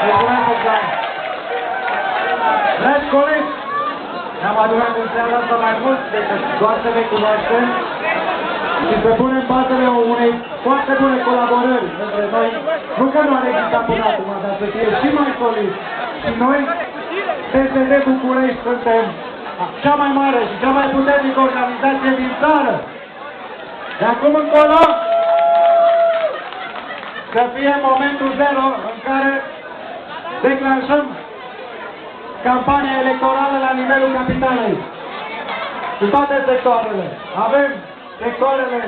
Mulțumesc, Oxan! Dragi colegi, ne-am adunat în seara asta mai mult decât doar să ne cunoaștem și să punem bazele unei foarte bune colaborări între noi, nu că nu ar exista până acum, dar să fie și mai solid. Și noi, PSD București, suntem cea mai mare și cea mai puternică organizație din țară. De acum încolo, să fie momentul zero în care declanșăm campania electorală la nivelul capitalei. În toate sectoarele. Avem sectoarele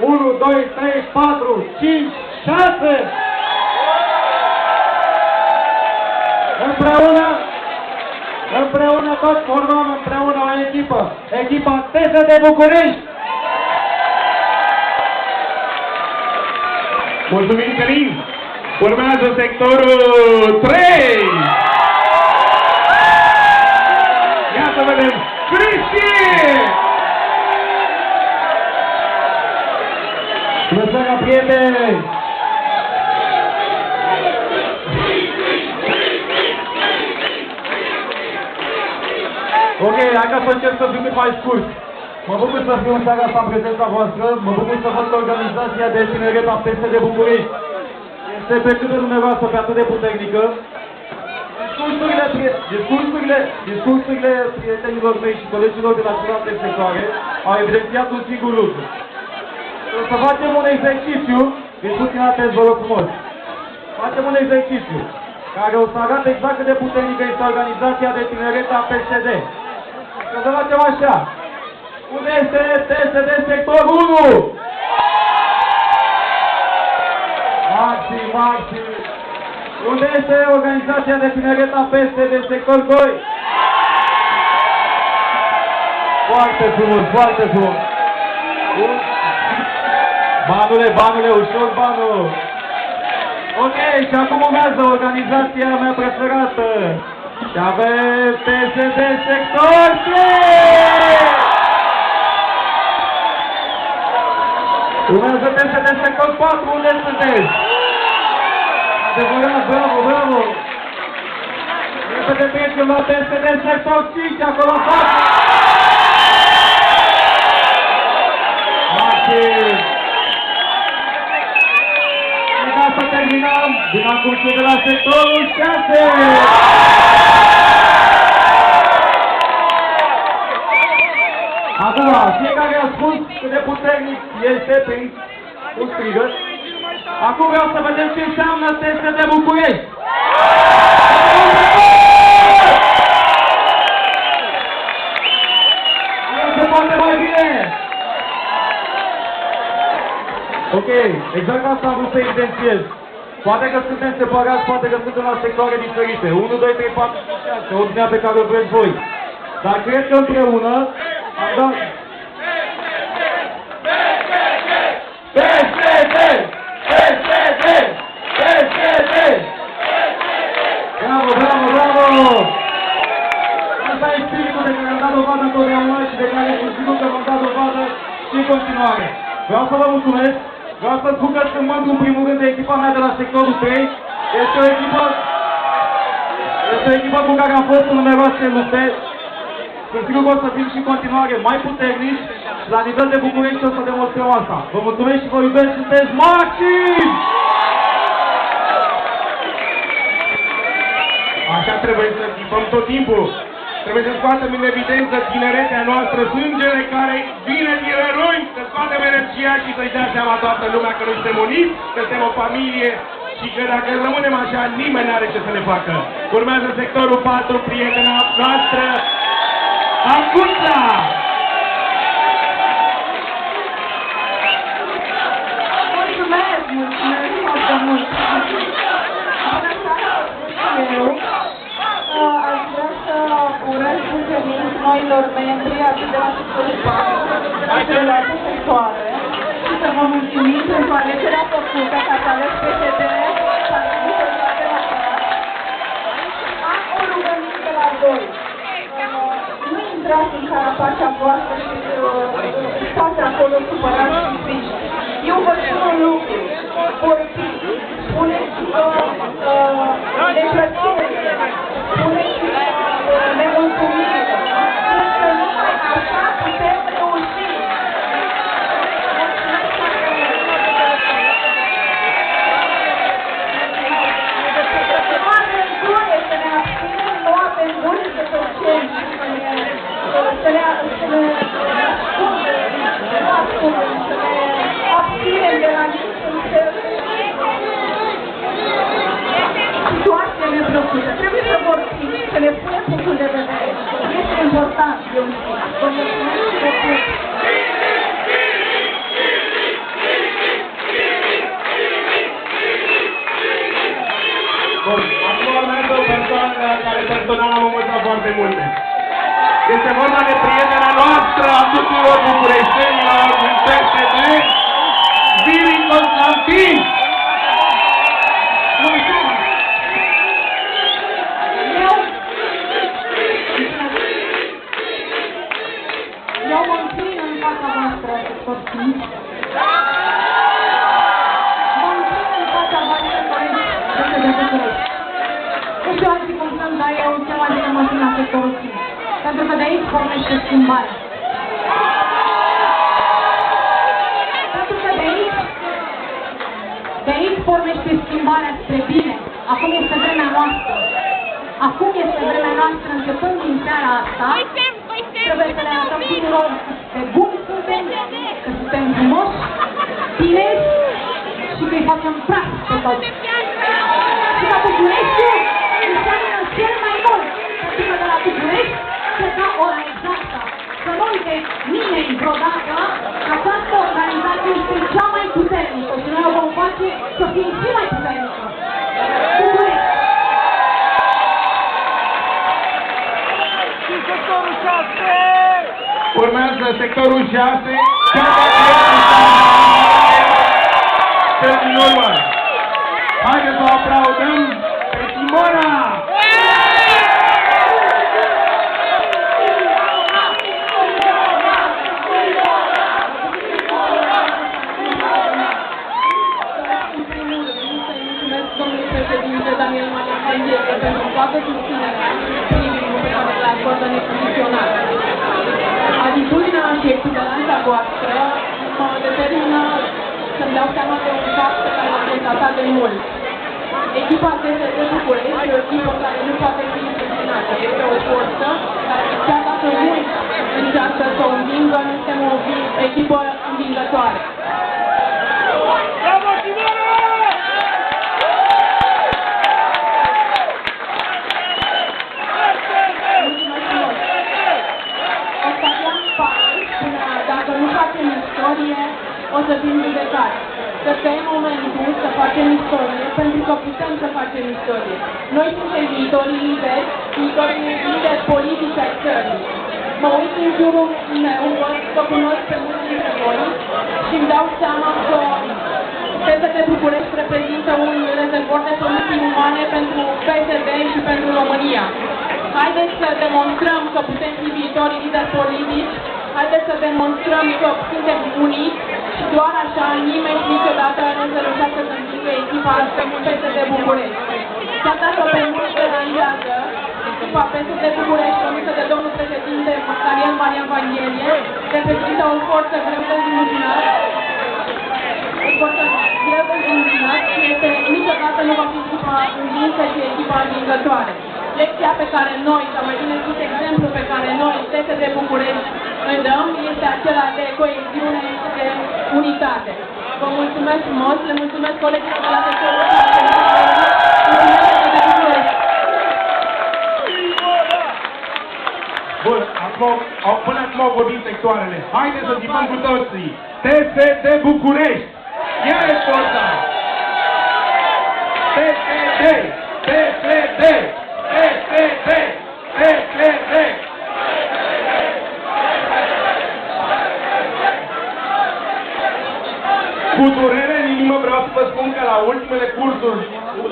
1, 2, 3, 4, 5, 6. Împreună toți formăm împreună o echipă. Echipa PSD București. Mulțumim, Călin! Urmează sectorul 3! Ia să vedem! Cristi! Bună seara, prieteni! Ok, hai ca să încerc să fiu mai scurt. Mă bucur să fiu în seara asta în prezența voastră, mă bucur să văd organizația de tineret a PSD București este pe cât de dumneavoastră, pe atât de puternică. Discursurile prietenilor mei și colegilor de la celelalte sectoare au evidențiat un singur lucru. Să facem un exercițiu, fiți puțin atenți, vă rog frumos. Facem un exercițiu care o să arate exact cât de puternică este organizația de tineret a PSD. Să facem așa. Unde este PSD sector 1? Maxim! Unde este organizația de tineret a PSD sector 2? Foarte frumos, foarte frumos! Banule, ușor banul! Ok, și acum urmează organizația mea preferată! Și avem PSD sector 3! Urmează PSD sector 4, unde sunteți? Adevărat, bravo! Repede trecem la PSD sector 5, acolo în față! Maxim! Și ca să terminăm, din acum de la sectorul 6! Acum, fiecare a spus cât de puternic este prin un strigăt. Acum vreau să vedem ce înseamnă PSD București. Nu se poate mai bine. Ok, exact asta am vrut să evidențiez. Poate că suntem separați, poate că suntem la sectoare diferite. 1, 2, 3, 4, 5, 6, ordinea pe care o vreți voi. Dar cred că împreună am dat... PSD! Bravo! Asta e spiritul de care am dat dovadă întotdeauna și de care sunt sigur că vom da dovadă și în continuare. Vreau să vă mulțumesc, vreau să spun că sunt mândru în primul rând de echipa mea de la sectorul 3. Este o echipă cu care am fost în numeroase lupte. Sunt sigur că o să fim și în continuare mai puternici și la nivel de București o să demonstrăm asta. Vă mulțumesc și vă iubesc, sunteți Maxim! Așa trebuie să ghipăm tot timpul. Trebuie să scoatem în evidență tineretea noastră, sângele care vine din răni, să scoatem energia și să-i dea seama toată lumea că noi suntem uniți, că suntem o familie și că dacă rămânem așa, nimeni nu are ce să ne facă. Urmează sectorul 4, prietena noastră, Acuța! Mulțumesc foarte mult! Aș vrea să urez bun venit noilor membri, atât de la sectorul 4, cât de la celelalte sectoare, și să vă mulțumim pentru alegerea făcută, că ați ales PSD, am o rugăminte la voi. Nu intrați în carapacea voastră și stați acolo supărați și frici. Eu vă spun un lucru. Vorbiți, spuneți că de plăcere, spuneți nemulțumire, pentru că numai așa putem reuși. Nu avem voie să ne abținem, nu avem voie să tăcem și să ne abținem de la niciun fel de situație neplăcută. Trebuie să vorbim, să ne punem punctul de vedere. Este important, eu zic. Vă mulțumesc și vă pup. Bun, acum urmează o persoană care personal am învățat foarte multe. Este vorba de prietena noastră a tuturor bucureștenilor din PSD, Viri Constantin! Eu mă înclin în fața voastră, Constantin. Mă înclin în fața voastră, colegi, de București. Nu știu alții cum sunt, dar eu cel mai bine mă înclin la sectorul 5. Pentru că de aici pornește schimbarea. Pentru că de aici pornește schimbarea spre bine. Acum este vremea noastră. Acum este vremea noastră, începând din seara asta. Trebuie să le arătăm tuturor de buni suntem, că suntem frumoși, tineri și că îi facem praf pe toți. Și la Bucureștiul înseamnă cel mai mult, pentru că de la București pleca ora exactă. Să nu uite nimeni vreodată că această organizație este cea mai puternică și noi o vom face să fie și mai puternică. București! Urmează sectorul 6, cea mai din urmă. Haideți să o aplaudăm pe Simona! Președinte Daniel Marian pentru toată susținerea primului pe care le acordă necondiționat. Atitudinea și exuberanța voastră mă determină să-mi dau seama de un fapt pe care l-am constatat de mult. Echipa PSD București e o echipă care nu poate fi impresionată. Este o forță care, chiar dacă mult încearcă să o învingă, nu suntem o echipă învingătoare. Bravo, Simona! Dacă nu facem istorie, o să fim judecați. Cred că e momentul să facem istorie, pentru că putem să facem istorie. Noi suntem viitorii lideri politici ai țării. Mă uit în jurul meu, văd că cunosc pe mulți dintre voi și îmi dau seama că PSD București reprezintă un rezervor de soluții umane pentru PSD și pentru România. Haideți să demonstrăm că putem fi viitorii lideri politici. Haideți să demonstrăm că suntem uniți și doar așa nimeni niciodată nu se reușească să învingă echipa PSD București. Chiar dacă pe mulți deranjează, echipa PSD București, condusă de domnul președinte Daniel Marian Vanghelie, reprezintă o forță greu de înluminat, și niciodată nu va fi echipa învinsă și echipa învingătoare. Lecția pe care noi, sau mai bine spus exemplu pe care noi, PSD București, îl dăm, este acela de coeziune și de unitate. Vă mulțumesc frumos, le mulțumesc colegilor de la sectorul Bun, până acum au vorbit sectoarele. Haideți să zicem cu toții. PSD București! Ia e forța! PSD! PSD! PSD! PSD! Cu durere în inimă vreau să vă spun că la ultimele cursuri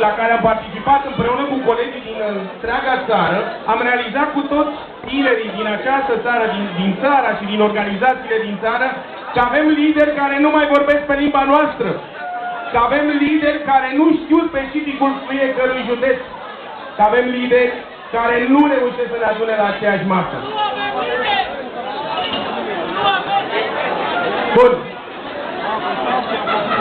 la care am participat împreună cu colegii din întreaga țară, am realizat cu toți tinerii din această țară, din țara și din organizațiile din țară, că avem lideri care nu mai vorbesc pe limba noastră, că avem lideri care nu știu specificul fiecărui județ, că avem lideri care nu reușesc să ne adune la aceeași masă. Bun.